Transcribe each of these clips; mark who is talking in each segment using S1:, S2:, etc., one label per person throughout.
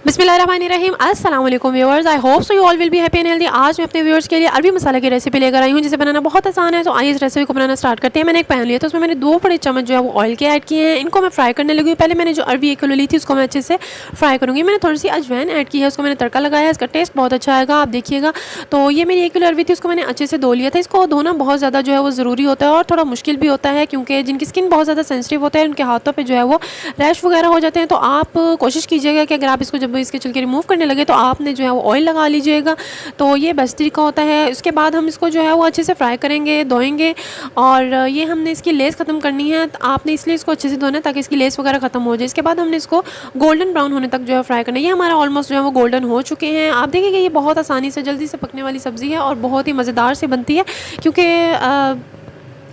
S1: बिस्मिल्लाहिर्रहमानिर्रहीम। अस्सलाम वालेकुम viewers, I hope so you all will be happy and healthy. आज मैं अपने व्यूअर्स के लिए अरबी मसाला की रेसिपी लेकर आई हूँ जिसे बनाना बहुत आसान है। तो आइए इस रेसिपी को बनाना स्टार्ट करते हैं। मैंने एक पैन लिया तो उसमें मैंने 2 बड़े चम्मच जो है वो ऑयल के ऐड किए हैं। इनको मैं फ्राई करने लगी हूँ। पहले मैंने जो अरबी 1 किलो ली थी उसको मैं अच्छे से फ्राई करूँगी। मैंने थोड़ी सी अजवाइन ऐड की है, उसको मैंने तड़का लगाया है। इसका टेस्ट बहुत अच्छा आएगा, आप देखिएगा। तो ये मेरी 1 किलो अरबी थी, उसको मैंने अच्छे से धो लिया था। इसको धोना बहुत ज़्यादा जो है वो ज़रूरी होता है और थोड़ा मुश्किल भी होता है क्योंकि जिनकी स्किन बहुत ज़्यादा सेंसिटिव होता है उनके हाथों पर जो है वो रैश वगैरह हो जाते हैं। तो आप कोशिश कीजिएगा कि अगर आप इसको जब इसके छिलके रिमूव करने लगे तो आपने जो है वो ऑयल लगा लीजिएगा। तो ये बेस्ट तरीका होता है। उसके बाद हम इसको जो है वो अच्छे से फ्राई करेंगे, धोएंगे। और ये हमने इसकी लेस ख़त्म करनी है। तो आपने इसलिए इसको अच्छे से धोना है ताकि इसकी लेस वगैरह ख़त्म हो जाए। इसके बाद हमने इसको गोल्डन ब्राउन होने तक जो है फ्राई करना है। ये हमारा ऑलमोस्ट जो है वो गोल्डन हो चुके हैं। आप देखेंगे ये बहुत आसानी से जल्दी से पकने वाली सब्ज़ी है और बहुत ही मज़ेदार से बनती है क्योंकि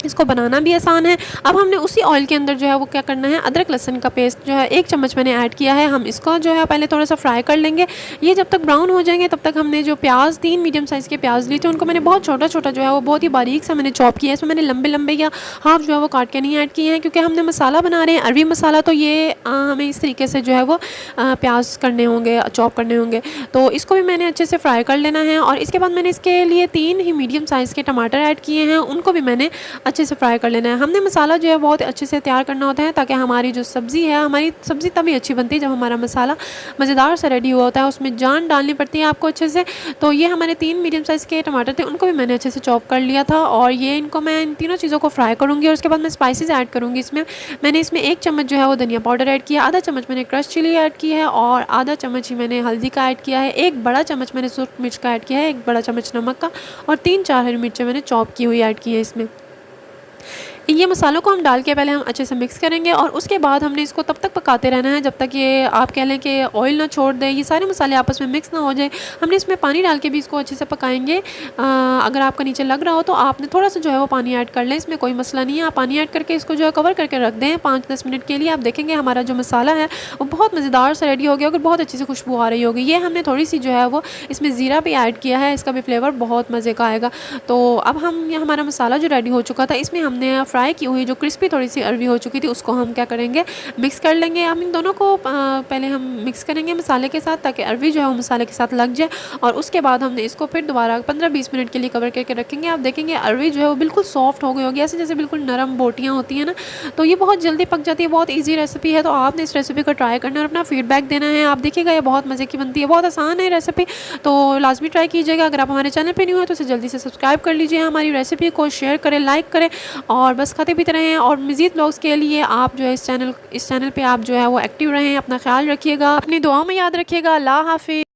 S1: इसको बनाना भी आसान है। अब हमने उसी ऑयल के अंदर जो है वो क्या करना है, अदरक लहसुन का पेस्ट जो है 1 चम्मच मैंने ऐड किया है। हम इसको जो है पहले थोड़ा सा फ्राई कर लेंगे। ये जब तक ब्राउन हो जाएंगे तब तक हमने जो प्याज 3 मीडियम साइज़ के प्याज लिए थे उनको मैंने बहुत छोटा छोटा जो है वो बहुत ही बारीक सा मैंने चॉप किया है। इसमें मैंने लंबे लंबे या हाफ जो है वो काट के नहीं ऐड किए हैं क्योंकि हमने मसाला बना रहे हैं अरबी मसाला। तो ये हमें इस तरीके से जो है वो प्याज करने होंगे, चॉप करने होंगे। तो इसको भी मैंने अच्छे से फ्राई कर लेना है। और इसके बाद मैंने इसके लिए 3 ही मीडियम साइज़ के टमाटर ऐड किए हैं, उनको भी मैंने अच्छे से फ्राई कर लेना है। हमने मसाला जो है बहुत अच्छे से तैयार करना होता है ताकि हमारी जो सब्ज़ी है, हमारी सब्ज़ी तभी अच्छी बनती है जब हमारा मसाला मज़ेदार से रेडी हुआ होता है, उसमें जान डालनी पड़ती है आपको अच्छे से। तो ये हमारे 3 मीडियम साइज़ के टमाटर थे, उनको भी मैंने अच्छे से चॉप कर लिया था। और ये इनको मैं इन तीनों चीज़ों को फ्राई करूँगी और उसके बाद मैं स्पाइसेस ऐड करूँगी। इसमें मैंने 1 चम्मच जो है वो धनिया पाउडर ऐड किया, आधा चम्मच मैंने क्रश चिली ऐड की है और आधा चम्मच ही मैंने हल्दी का ऐड किया है। 1 बड़ा चम्मच मैंने सूख मिर्च का ऐड किया है, 1 बड़ा चम्मच नमक का और 3-4 हरी मिर्चें मैंने चॉप की हुई ऐड की है इसमें। ये मसालों को हम डाल के पहले हम अच्छे से मिक्स करेंगे और उसके बाद हमने इसको तब तक पकाते रहना है जब तक ये आप कह लें कि ऑयल ना छोड़ दे, ये सारे मसाले आपस में मिक्स ना हो जाए। हमने इसमें पानी डाल के भी इसको अच्छे से पकाएंगे। अगर आपका नीचे लग रहा हो तो आपने थोड़ा सा जो है वो पानी ऐड कर लें, इसमें कोई मसला नहीं है। आप पानी ऐड करके इसको जो है कवर करके रख दें 5-10 मिनट के लिए। आप देखेंगे हमारा जो मसाला है वो बहुत मज़ेदार से रेडी हो गया और बहुत अच्छी से खुशबू आ रही होगी। ये हमने थोड़ी सी जो है वो इसमें ज़ीरा भी ऐड किया है, इसका भी फ्लेवर बहुत मज़े का आएगा। तो अब हम ये हमारा मसाला जो रेडी हो चुका था इसमें हमने फ्राई की हुई जो क्रिस्पी थोड़ी सी अरबी हो चुकी थी उसको हम क्या करेंगे, मिक्स कर लेंगे। हम इन दोनों को पहले हम मिक्स करेंगे मसाले के साथ ताकि अरबी जो है वो मसाले के साथ लग जाए। और उसके बाद हमने इसको फिर दोबारा 15-20 मिनट के लिए कवर करके रखेंगे। आप देखेंगे अरबी जो है वो बिल्कुल सॉफ्ट हो गई होगी, ऐसे जैसे बिल्कुल नरम बोटियाँ होती हैं ना। तो ये बहुत जल्दी पक जाती है, बहुत ईजी रेसिपी है। तो आपने इस रेसिपी को ट्राई करना है और अपना फीडबैक देना है। आप देखिएगा ये बहुत मज़े की बनती है, बहुत आसान है रेसिपी, तो लाजमी ट्राई कीजिएगा। अगर आप हमारे चैनल पर न्यू है तो इसे जल्दी से सब्सक्राइब कर लीजिए, हमारी रेसिपी को शेयर करें, लाइक करें और बस खाते पीते रहें। और मज़ीद ब्लॉग्स के लिए आप जो है इस चैनल पे आप जो है वो एक्टिव रहें। अपना ख्याल रखिएगा, अपनी दुआओं में याद रखिएगा। अल्लाह हाफ़िज़।